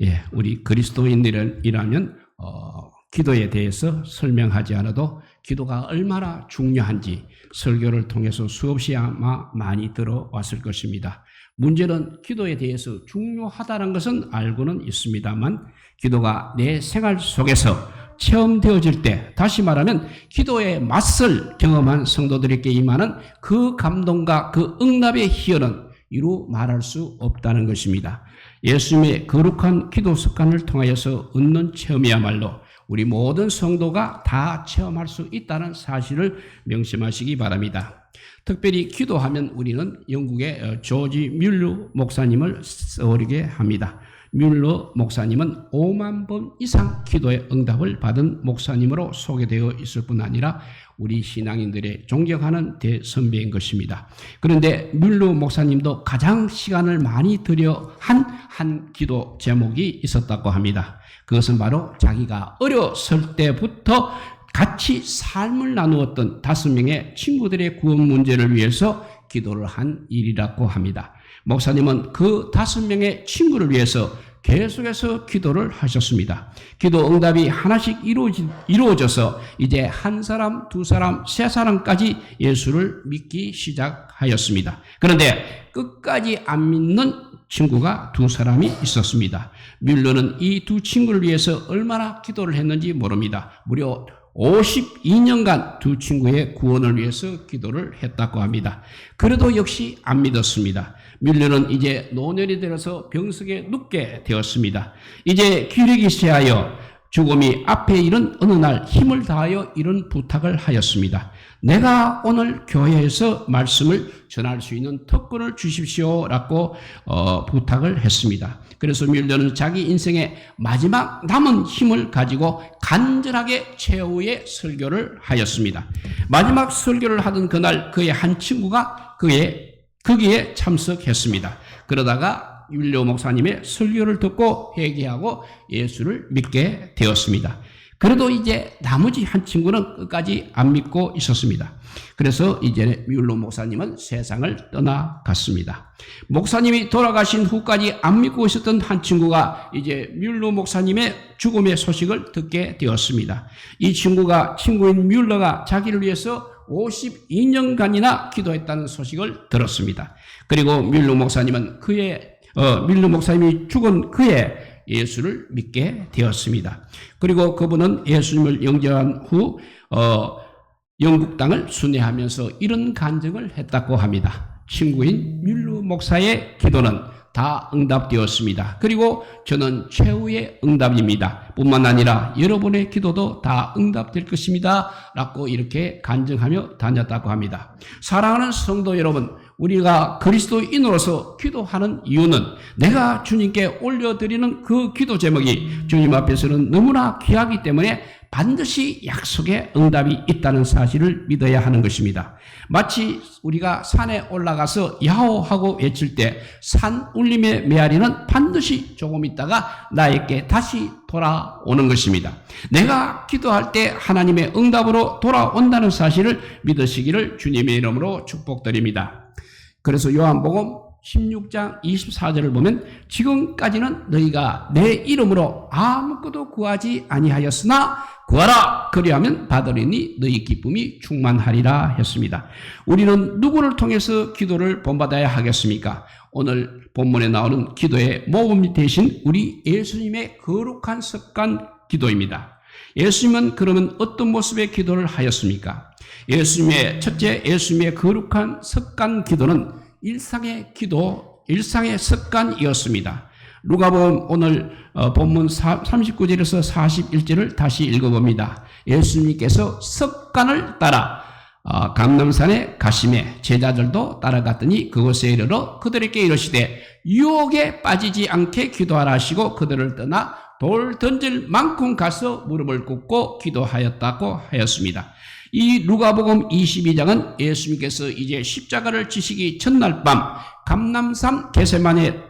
예, 우리 그리스도인이라면 기도에 대해서 설명하지 않아도 기도가 얼마나 중요한지 설교를 통해서 수없이 아마 많이 들어왔을 것입니다. 문제는 기도에 대해서 중요하다는 것은 알고는 있습니다만 기도가 내 생활 속에서 체험되어질 때, 다시 말하면 기도의 맛을 경험한 성도들에게 임하는 그 감동과 그 응답의 희열은 이루 말할 수 없다는 것입니다. 예수님의 거룩한 기도 습관을 통하여서 얻는 체험이야말로 우리 모든 성도가 다 체험할 수 있다는 사실을 명심하시기 바랍니다. 특별히 기도하면 우리는 영국의 조지 뮬러 목사님을 떠오르게 합니다. 뮬러 목사님은 5만 번 이상 기도의 응답을 받은 목사님으로 소개되어 있을 뿐 아니라 우리 신앙인들의 존경하는 대선배인 것입니다. 그런데 뮬러 목사님도 가장 시간을 많이 들여 한 기도 제목이 있었다고 합니다. 그것은 바로 자기가 어렸을 때부터 같이 삶을 나누었던 5명의 친구들의 구원 문제를 위해서 기도를 한 일이라고 합니다. 목사님은 그 5명의 친구를 위해서 계속해서 기도를 하셨습니다. 기도 응답이 하나씩 이루어져서 이제 한 사람, 두 사람, 세 사람까지 예수를 믿기 시작하였습니다. 그런데 끝까지 안 믿는 친구가 2사람이 있었습니다. 뮬러는 이 2 친구를 위해서 얼마나 기도를 했는지 모릅니다. 무려 52년간 2 친구의 구원을 위해서 기도를 했다고 합니다. 그래도 역시 안 믿었습니다. 뮬러는 이제 노년이 들어서 병석에 눕게 되었습니다. 이제 기력이 쇠하여 죽음이 앞에 이른 어느 날 힘을 다하여 이런 부탁을 하였습니다. 내가 오늘 교회에서 말씀을 전할 수 있는 특권을 주십시오라고 부탁을 했습니다. 그래서 뮬러는 자기 인생의 마지막 남은 힘을 가지고 간절하게 최후의 설교를 하였습니다. 마지막 설교를 하던 그날 그의 한 친구가 거기에 참석했습니다. 그러다가 뮬러 목사님의 설교를 듣고 회개하고 예수를 믿게 되었습니다. 그래도 이제 나머지 한 친구는 끝까지 안 믿고 있었습니다. 그래서 이제 뮬러 목사님은 세상을 떠나갔습니다. 목사님이 돌아가신 후까지 안 믿고 있었던 한 친구가 이제 뮬러 목사님의 죽음의 소식을 듣게 되었습니다. 이 친구인 뮬러가 자기를 위해서 52년간이나 기도했다는 소식을 들었습니다. 그리고 뮬러 목사님은 뮬러 목사님이 죽은 그해 예수를 믿게 되었습니다. 그리고 그분은 예수님을 영접한 후 영국 땅을 순회하면서 이런 간증을 했다고 합니다. 친구인 뮬러 목사의 기도는 다 응답되었습니다. 그리고 저는 최후의 응답입니다. 뿐만 아니라 여러분의 기도도 다 응답될 것입니다. 라고 이렇게 간증하며 다녔다고 합니다. 사랑하는 성도 여러분, 우리가 그리스도인으로서 기도하는 이유는 내가 주님께 올려드리는 그 기도 제목이 주님 앞에서는 너무나 귀하기 때문에 반드시 약속의 응답이 있다는 사실을 믿어야 하는 것입니다. 마치 우리가 산에 올라가서 야호하고 외칠 때 산 울림의 메아리는 반드시 조금 있다가 나에게 다시 돌아오는 것입니다. 내가 기도할 때 하나님의 응답으로 돌아온다는 사실을 믿으시기를 주님의 이름으로 축복드립니다. 그래서 요한복음 16장 24절을 보면 지금까지는 너희가 내 이름으로 아무것도 구하지 아니하였으나 구하라 그리하면 받으리니 너희 기쁨이 충만하리라 했습니다. 우리는 누구를 통해서 기도를 본받아야 하겠습니까? 오늘 본문에 나오는 기도의 모범이 되신 우리 예수님의 거룩한 습관 기도입니다. 예수님은 그러면 어떤 모습의 기도를 하였습니까? 예수님의 거룩한 습관 기도는 일상의 습관이었습니다. 누가복음 오늘 본문 39절에서 41절을 다시 읽어봅니다. 예수님께서 습관을 따라 감람산에 가시매 제자들도 따라갔더니 그곳에 이르러 그들에게 이르시되 유혹에 빠지지 않게 기도하라 하시고 그들을 떠나 돌 던질 만큼 가서 무릎을 꿇고 기도하였다고 하였습니다. 이 누가복음 22장은 예수님께서 이제 십자가를 지시기 첫날 밤 감람산 겟세마네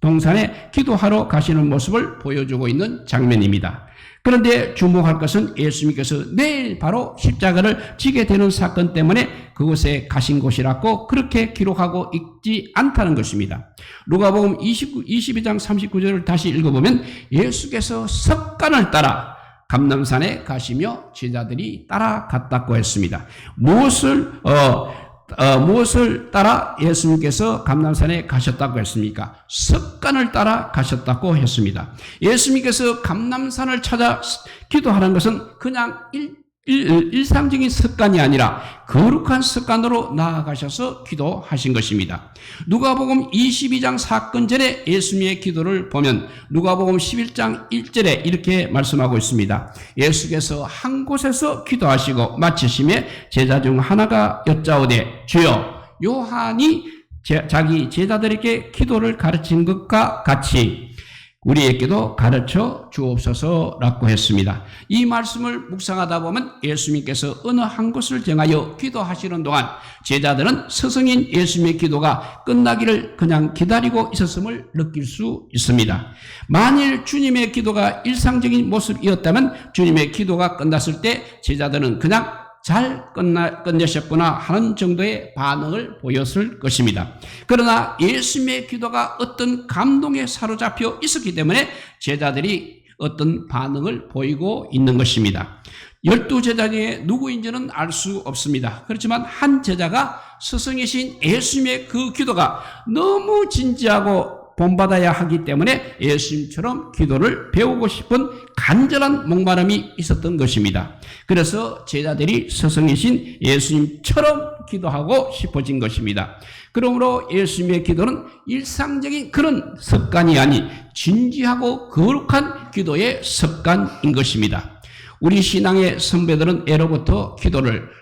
동산에 기도하러 가시는 모습을 보여주고 있는 장면입니다. 그런데 주목할 것은 예수님께서 내일 바로 십자가를 지게 되는 사건 때문에 그곳에 가신 곳이라고 그렇게 기록하고 있지 않다는 것입니다. 누가복음 22장 39절을 다시 읽어보면 예수께서 석간을 따라 감람산에 가시며 제자들이 따라갔다고 했습니다. 무엇을 따라 예수님께서 감람산에 가셨다고 했습니까? 석간을 따라 가셨다고 했습니다. 예수님께서 감람산을 찾아 기도하는 것은 그냥 일상적인 습관이 아니라 거룩한 습관으로 나아가셔서 기도하신 것입니다. 누가복음 22장 사건 전에 예수님의 기도를 보면 누가복음 11장 1절에 이렇게 말씀하고 있습니다. 예수께서 한 곳에서 기도하시고 마치심에 제자 중 하나가 여짜오되 주여 요한이 자기 제자들에게 기도를 가르친 것과 같이 우리에게도 가르쳐 주옵소서라고 했습니다. 이 말씀을 묵상하다 보면 예수님께서 어느 한 곳을 정하여 기도하시는 동안 제자들은 스승인 예수님의 기도가 끝나기를 그냥 기다리고 있었음을 느낄 수 있습니다. 만일 주님의 기도가 일상적인 모습이었다면 주님의 기도가 끝났을 때 제자들은 그냥 잘 끝내셨구나 하는 정도의 반응을 보였을 것입니다. 그러나 예수님의 기도가 어떤 감동에 사로잡혀 있었기 때문에 제자들이 어떤 반응을 보이고 있는 것입니다. 12제자 중에 누구인지는 알 수 없습니다. 그렇지만 한 제자가 스승이신 예수님의 그 기도가 너무 진지하고 본받아야 하기 때문에 예수님처럼 기도를 배우고 싶은 간절한 목마름이 있었던 것입니다. 그래서 제자들이 스승이신 예수님처럼 기도하고 싶어진 것입니다. 그러므로 예수님의 기도는 일상적인 그런 습관이 아닌 진지하고 거룩한 기도의 습관인 것입니다. 우리 신앙의 선배들은 예로부터 기도를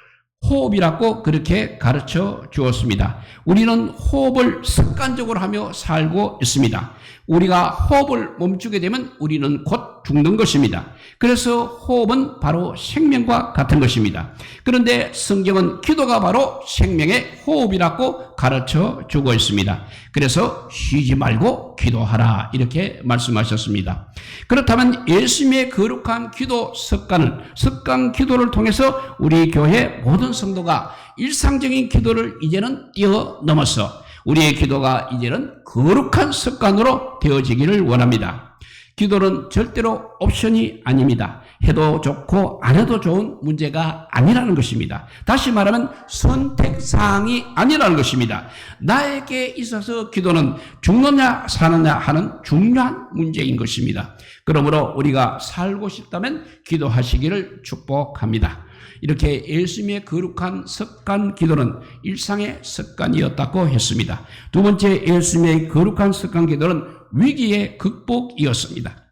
호흡이라고 그렇게 가르쳐 주었습니다. 우리는 호흡을 습관적으로 하며 살고 있습니다. 우리가 호흡을 멈추게 되면 우리는 곧 죽는 것입니다. 그래서 호흡은 바로 생명과 같은 것입니다. 그런데 성경은 기도가 바로 생명의 호흡이라고 가르쳐 주고 있습니다. 그래서 쉬지 말고 기도하라 이렇게 말씀하셨습니다. 그렇다면 예수님의 거룩한 기도 습관 기도를 통해서 우리 교회 모든 성도가 일상적인 기도를 이제는 뛰어넘어서 우리의 기도가 이제는 거룩한 습관으로 되어지기를 원합니다. 기도는 절대로 옵션이 아닙니다. 해도 좋고 안 해도 좋은 문제가 아니라는 것입니다. 다시 말하면 선택사항이 아니라는 것입니다. 나에게 있어서 기도는 죽느냐 사느냐 하는 중요한 문제인 것입니다. 그러므로 우리가 살고 싶다면 기도하시기를 축복합니다. 이렇게 예수님의 거룩한 습관 기도는 일상의 습관이었다고 했습니다. 두 번째 예수님의 거룩한 습관 기도는 위기의 극복이었습니다.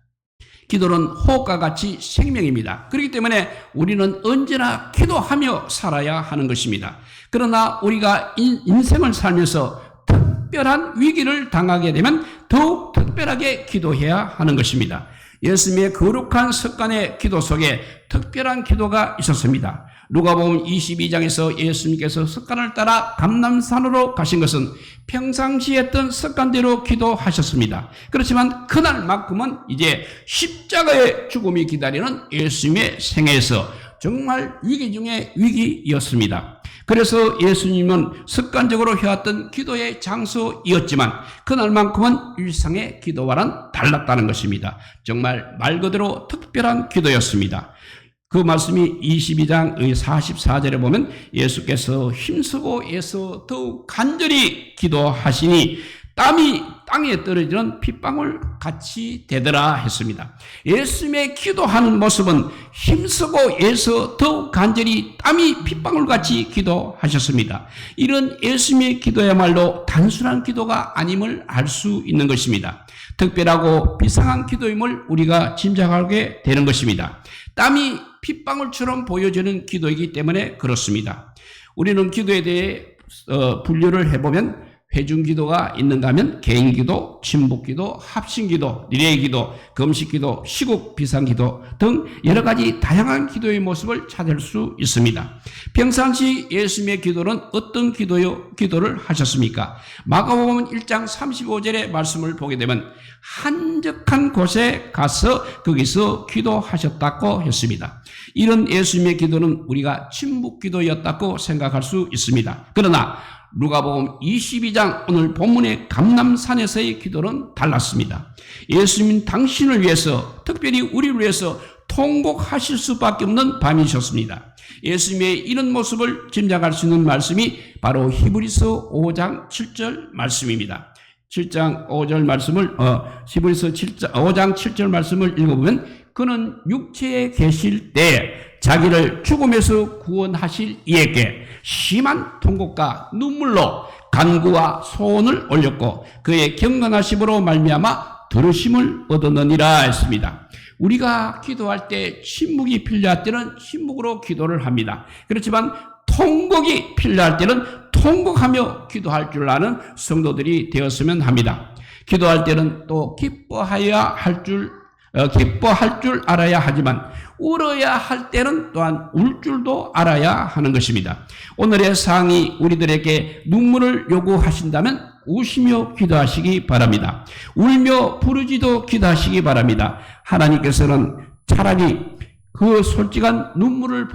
기도는 호흡과 같이 생명입니다. 그렇기 때문에 우리는 언제나 기도하며 살아야 하는 것입니다. 그러나 우리가 인생을 살면서 특별한 위기를 당하게 되면 더욱 특별하게 기도해야 하는 것입니다. 예수님의 거룩한 습관의 기도 속에 특별한 기도가 있었습니다. 누가복음 22장에서 예수님께서 습관을 따라 감람산으로 가신 것은 평상시에 했던 습관대로 기도하셨습니다. 그렇지만 그날만큼은 이제 십자가의 죽음이 기다리는 예수님의 생애에서 정말 위기 중에 위기였습니다. 그래서 예수님은 습관적으로 해왔던 기도의 장소이었지만 그날만큼은 일상의 기도와는 달랐다는 것입니다. 정말 말 그대로 특별한 기도였습니다. 그 말씀이 22장 44절에 보면 예수께서 힘쓰고 애써 더욱 간절히 기도하시니 땀이 땅에 떨어지는 핏방울 같이 되더라 했습니다. 예수님의 기도하는 모습은 힘쓰고 애써 더욱 간절히 땀이 핏방울 같이 기도하셨습니다. 이런 예수님의 기도야말로 단순한 기도가 아님을 알 수 있는 것입니다. 특별하고 비상한 기도임을 우리가 짐작하게 되는 것입니다. 땀이 핏방울처럼 보여지는 기도이기 때문에 그렇습니다. 우리는 기도에 대해 분류를 해보면 회중기도가 있는가 하면 개인기도, 친목기도, 합심기도, 리레기도, 금식기도, 시국 비상기도 등 여러 가지 다양한 기도의 모습을 찾을 수 있습니다. 평상시 예수님의 기도는 어떤 기도를 하셨습니까? 마가복음 1장 35절의 말씀을 보게 되면 한적한 곳에 가서 거기서 기도하셨다고 했습니다. 이런 예수님의 기도는 우리가 침묵기도였다고 생각할 수 있습니다. 그러나 누가복음 22장 오늘 본문의 감람산에서의 기도는 달랐습니다. 예수님은 당신을 위해서, 특별히 우리를 위해서 통곡하실 수밖에 없는 밤이셨습니다. 예수님의 이런 모습을 짐작할 수 있는 말씀이 바로 히브리서 5장 7절 말씀입니다. 7장 5절 말씀을 히브리서 5장 7절 말씀을 읽어보면 그는 육체에 계실 때 자기를 죽음에서 구원하실 이에게 심한 통곡과 눈물로 간구와 소원을 올렸고 그의 경건하심으로 말미암아 들으심을 얻었느니라 했습니다. 우리가 기도할 때 침묵이 필요할 때는 침묵으로 기도를 합니다. 그렇지만 통곡이 필요할 때는 통곡하며 기도할 줄 아는 성도들이 되었으면 합니다. 기도할 때는 또 기뻐할 줄 알아야 하지만 울어야 할 때는 또한 울 줄도 알아야 하는 것입니다. 오늘의 상이 우리들에게 눈물을 요구하신다면 우시며 기도하시기 바랍니다. 울며 부르짖어 기도하시기 바랍니다. 하나님께서는 차라리 그 솔직한 눈물을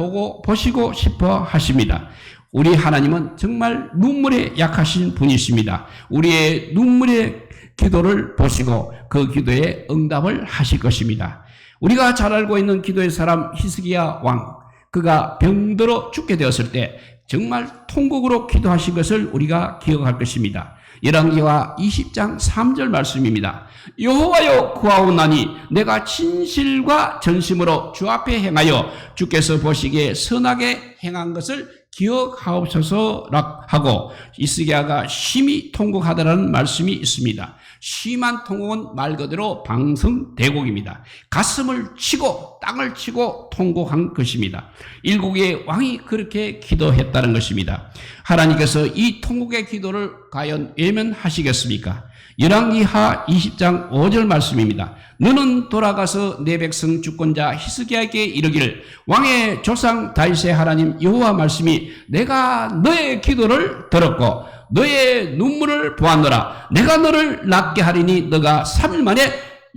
보시고 싶어 하십니다. 우리 하나님은 정말 눈물에 약하신 분이십니다. 우리의 눈물의 기도를 보시고 그 기도에 응답을 하실 것입니다. 우리가 잘 알고 있는 기도의 사람 히스기야 왕, 그가 병들어 죽게 되었을 때 정말 통곡으로 기도하신 것을 우리가 기억할 것입니다. 열왕기하 20장 3절 말씀입니다. 여호와여 구하오나니 내가 진실과 전심으로 주 앞에 행하여 주께서 보시기에 선하게 행한 것을 기억하옵소서 하고 히스기야가 심히 통곡하더라는 말씀이 있습니다. 심한 통곡은 말 그대로 방성대곡입니다. 가슴을 치고 땅을 치고 통곡한 것입니다. 일국의 왕이 그렇게 기도했다는 것입니다. 하나님께서 이 통곡의 기도를 과연 외면하시겠습니까? 열왕기하 20장 5절 말씀입니다. 너는 돌아가서 내 백성 주권자 히스기야에게 이르기를 왕의 조상 다윗의 하나님 여호와 말씀이 내가 너의 기도를 들었고 너의 눈물을 보았노라. 내가 너를 낫게 하리니 너가 3일 만에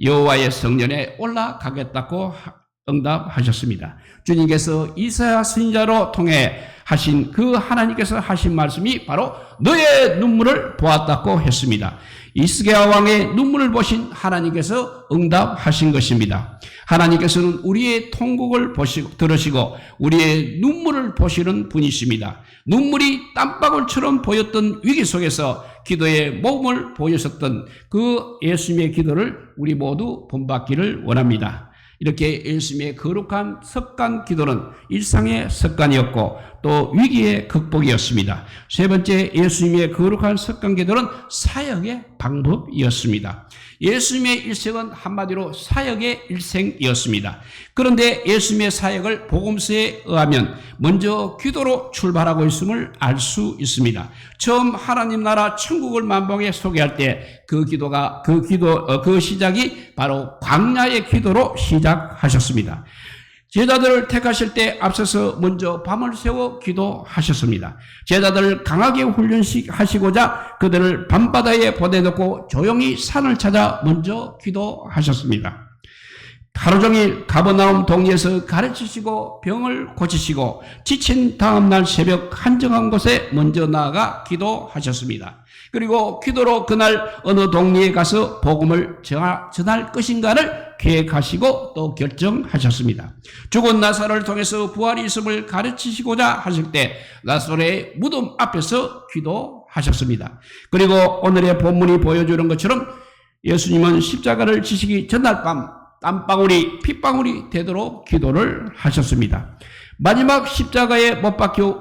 여호와의 성전에 올라가겠다고 응답하셨습니다. 주님께서 이사야 선지자로 통해 하신 그 하나님께서 하신 말씀이 바로 너의 눈물을 보았다고 했습니다. 히스기야 왕의 눈물을 보신 하나님께서 응답하신 것입니다. 하나님께서는 우리의 통곡을 들으시고 우리의 눈물을 보시는 분이십니다. 눈물이 땀방울처럼 보였던 위기 속에서 기도의 모범을 보여줬던 그 예수님의 기도를 우리 모두 본받기를 원합니다. 이렇게 예수님의 거룩한 습관 기도는 일상의 습관이었고 또 위기의 극복이었습니다. 세 번째, 예수님의 거룩한 습관 기도는 사역의 방법이었습니다. 예수님의 일생은 한마디로 사역의 일생이었습니다. 그런데 예수님의 사역을 복음서에 의하면 먼저 기도로 출발하고 있음을 알 수 있습니다. 처음 하나님 나라 천국을 만방에 소개할 때 그 시작이 바로 광야의 기도로 시작하셨습니다. 제자들을 택하실 때 앞서서 먼저 밤을 새워 기도하셨습니다. 제자들을 강하게 훈련하시고자 그들을 밤바다에 보내놓고 조용히 산을 찾아 먼저 기도하셨습니다. 하루 종일 가버나움 동리에서 가르치시고 병을 고치시고 지친 다음날 새벽 한정한 곳에 먼저 나아가 기도하셨습니다. 그리고 기도로 그날 어느 동리에 가서 복음을 전할 것인가를 계획하시고 또 결정하셨습니다. 죽은 나사로를 통해서 부활이 있음을 가르치시고자 하실 때 나사로의 무덤 앞에서 기도하셨습니다. 그리고 오늘의 본문이 보여주는 것처럼 예수님은 십자가를 지시기 전날 밤 땀방울이 핏방울이 되도록 기도를 하셨습니다. 마지막 십자가에 못 박혀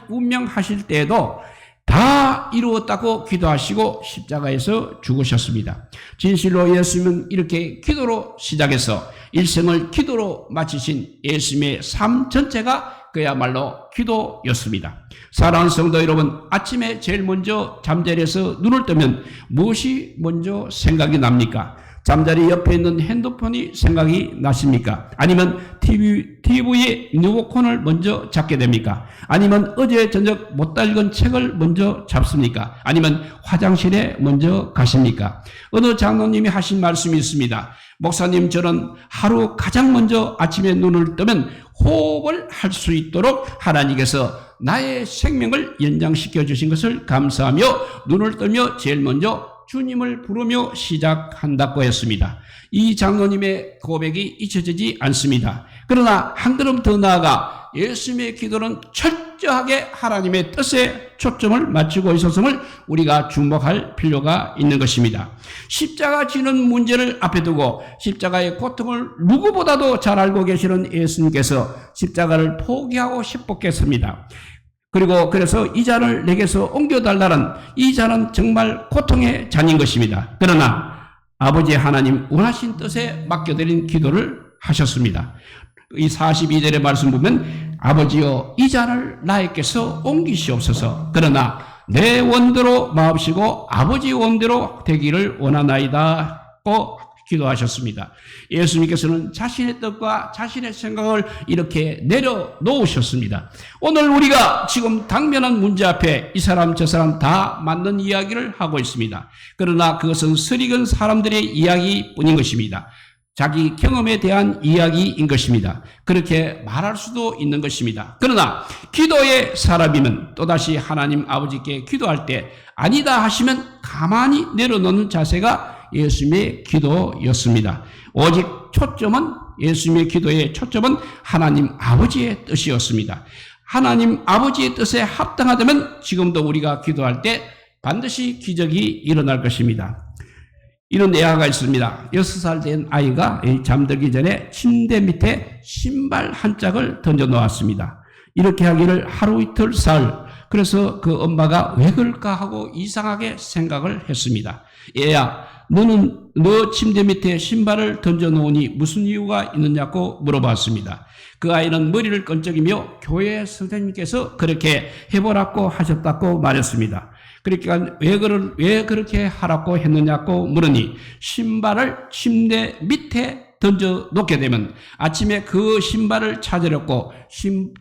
운명하실 때에도 다 이루었다고 기도하시고 십자가에서 죽으셨습니다. 진실로 예수님은 이렇게 기도로 시작해서 일생을 기도로 마치신 예수님의 삶 전체가 그야말로 기도였습니다. 사랑하는 성도 여러분, 아침에 제일 먼저 잠자리에서 눈을 뜨면 무엇이 먼저 생각이 납니까? 잠자리 옆에 있는 핸드폰이 생각이 나십니까? 아니면 TV에 리모컨을 먼저 잡게 됩니까? 아니면 어제 저녁 못 읽은 책을 먼저 잡습니까? 아니면 화장실에 먼저 가십니까? 어느 장로님이 하신 말씀이 있습니다. 목사님, 저는 하루 가장 먼저 아침에 눈을 뜨면 호흡을 할 수 있도록 하나님께서 나의 생명을 연장시켜 주신 것을 감사하며 눈을 뜨며 제일 먼저 주님을 부르며 시작한다고 했습니다. 이 장로님의 고백이 잊혀지지 않습니다. 그러나 한 걸음 더 나아가 예수님의 기도는 철저하게 하나님의 뜻에 초점을 맞추고 있었음을 우리가 주목할 필요가 있는 것입니다. 십자가 지는 문제를 앞에 두고 십자가의 고통을 누구보다도 잘 알고 계시는 예수님께서 십자가를 포기하고 싶었겠습니다. 그리고 그래서 이 잔을 내게서 옮겨달라는, 이 잔은 정말 고통의 잔인 것입니다. 그러나 아버지 하나님 원하신 뜻에 맡겨드린 기도를 하셨습니다. 이 42절의 말씀 보면 아버지여 이 잔을 나에게서 옮기시옵소서. 그러나 내 원대로 마옵시고 아버지 원대로 되기를 원하나이다고 기도하셨습니다. 예수님께서는 자신의 뜻과 자신의 생각을 이렇게 내려놓으셨습니다. 오늘 우리가 지금 당면한 문제 앞에 이 사람 저 사람 다 맞는 이야기를 하고 있습니다. 그러나 그것은 설익은 사람들의 이야기뿐인 것입니다. 자기 경험에 대한 이야기인 것입니다. 그렇게 말할 수도 있는 것입니다. 그러나 기도의 사람이면 또다시 하나님 아버지께 기도할 때 아니다 하시면 가만히 내려놓는 자세가 예수님의 기도였습니다. 오직 초점은, 예수님의 기도의 초점은 하나님 아버지의 뜻이었습니다. 하나님 아버지의 뜻에 합당하다면 지금도 우리가 기도할 때 반드시 기적이 일어날 것입니다. 이런 예화가 있습니다. 6살 된 아이가 잠들기 전에 침대 밑에 신발 한 짝을 던져 놓았습니다. 이렇게 하기를 하루 이틀 사흘, 그래서 그 엄마가 왜 그럴까 하고 이상하게 생각을 했습니다. 얘야, 너는 너 침대 밑에 신발을 던져 놓으니 무슨 이유가 있느냐고 물어봤습니다. 그 아이는 머리를 끈적이며 교회 선생님께서 그렇게 해보라고 하셨다고 말했습니다. 그러니까 왜 그렇게 하라고 했느냐고 물으니 신발을 침대 밑에 던져 놓게 되면 아침에 그 신발을 찾으려고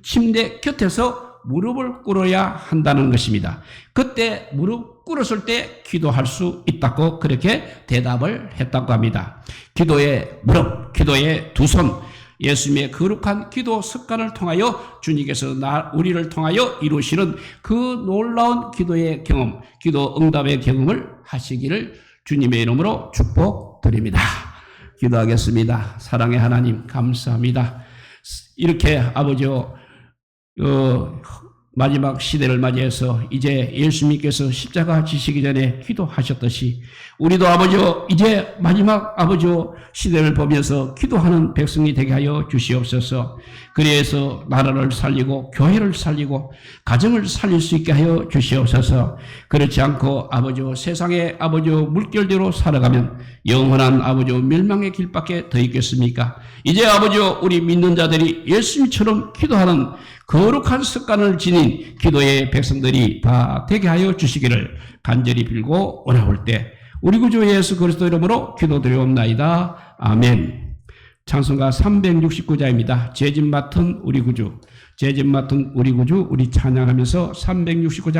침대 곁에서 무릎을 꿇어야 한다는 것입니다. 그때 무릎 꿇었을 때 기도할 수 있다고 그렇게 대답을 했다고 합니다. 기도의 무릎, 기도의 두 손, 예수님의 거룩한 기도 습관을 통하여 주님께서 우리를 통하여 이루시는 그 놀라운 기도의 경험, 기도 응답의 경험을 하시기를 주님의 이름으로 축복드립니다. 기도하겠습니다. 사랑의 하나님 감사합니다. 이렇게 아버지요, 마지막 시대를 맞이해서 이제 예수님께서 십자가 지시기 전에 기도하셨듯이 우리도 아버지요, 이제 마지막 아버지요 시대를 보면서 기도하는 백성이 되게 하여 주시옵소서. 그래서 나라를 살리고 교회를 살리고 가정을 살릴 수 있게 하여 주시옵소서. 그렇지 않고 아버지요 세상의 아버지요 물결대로 살아가면 영원한 아버지요 멸망의 길밖에 더 있겠습니까? 이제 아버지요 우리 믿는 자들이 예수님처럼 기도하는 거룩한 습관을 지닌 기도의 백성들이 다 되게 하여 주시기를 간절히 빌고 원하올 때 우리 구주 예수 그리스도 이름으로 기도드리옵나이다. 아멘. 찬송가 369자입니다. 죄짐 맡은 우리 구주, 죄짐 맡은 우리 구주, 우리 찬양하면서 369자